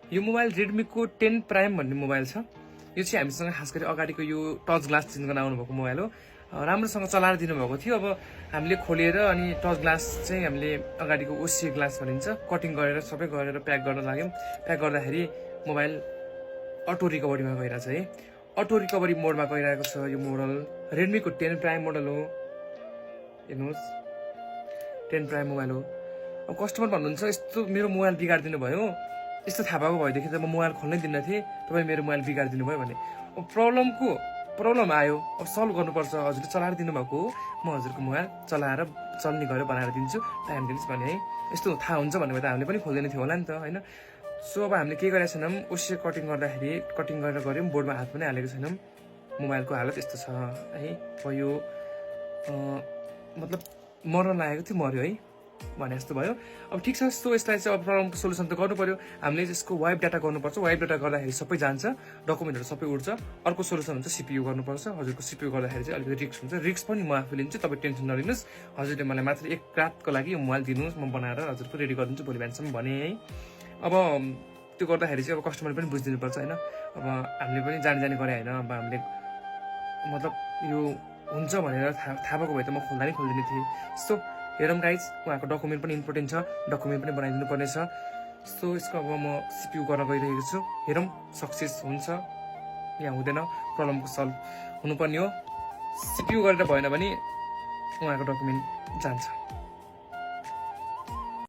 यो mobile रेडमीको 10 prime भन्ने mobile छ। यो चाहिँ हामीसँग खास गरी अगाडिको यो टच ग्लास चिन्कन आउनुभएको मोबाइल हो। राम्रोसँग चलाएर दिनुभएको थियो। अब हामीले खोलेर अनि टच ग्लास चाहिँ हामीले अगाडिको ओसिए ग्लास भनिन्छ कटिङ गरेर सबै गरेर प्याक गर्न लाग्यौँ। प्याक गर्दाखेरि मोबाइल अटो रिकभरीमा गइरहेछ है। अटो रिकभरी मोडमा गइरहेको छ। यो मोडल रेडमीको 10 प्राइम मोडल हो। हेर्नुहोस् 10 प्राइम मोबाइल हो। अब कस्टमर भन्नुहुन्छ यस्तो मेरो मोबाइल बिगारिदिनु भयो, यस्तो थाहा पाएको भएदेखि त म मोबाइल खोल्नै दिन्न थिएँ, तपाईँ मेरो मोबाइल बिगारिदिनु भयो भने। अब प्रब्लम आयो, अब सल्भ गर्नुपर्छ। हजुरले चलाएर दिनुभएको हो, म हजुरको मोबाइल चलाएर चल्ने गरेर बनाएर दिन्छु, टाइम दिनुहोस् भने है। यस्तो थाहा हुन्छ भन्ने भए त हामीले पनि खोल्दैन थियो होला नि त होइन। सो अब हामीले के गरेका छैनौँ, ओसिए कटिङ गर्दाखेरि कटिङ गरेर गऱ्यौँ, बोर्डमा हात पनि हालेको छैनौँ। मोबाइलको हालत यस्तो छ है। अब यो मतलब मर्न लागेको थियो, मर्यो है भने जस्तो भयो। अब ठिक छ। सो यसलाई चाहिँ अब प्रब्लमको सोल्युसन त गर्नु पर्यो। हामीले यसको वाइप डाटा गर्नुपर्छ। वाइप डाटा गर्दाखेरि सबै जान्छ, डकुमेन्टहरू सबै उड्छ। अर्को सोल्युसन हुन्छ सिपियु गर्नुपर्छ। हजुरको सिपियु गर्दाखेरि चाहिँ अलिकति रिस्क हुन्छ। रिस्क पनि म आफू लिन्छु, तपाईँ टेन्सन नलिनुहोस्। हजुरले मलाई मात्र एक रातको लागि यो मोबाइल दिनुहोस्, म बनाएर हजुरको रेडी गरिदिन्छु भोलि बिहानसम्म भने है। अब त्यो गर्दाखेरि चाहिँ अब कस्टमरले पनि बुझिदिनुपर्छ होइन। अब हामीले पनि जानी गरे होइन। अब हामीले मतलब यो हुन्छ भनेर थाहा भएको भए त म खोल्दिनँ थिएँ। सो हेरौँ गाइज, उहाँको डकुमेन्ट पनि इम्पोर्टेन्ट छ, डकुमेन्ट पनि बनाइदिनु पर्नेछ। सो यसको अब म सिपियु गर्न गइरहेको छु। हेरौँ सक्सेस हुन्छ या हुँदैन, प्रब्लमको सल्भ हुनुपर्ने हो। सिपियु गरेर भएन भने उहाँको डकुमेन्ट जान्छ।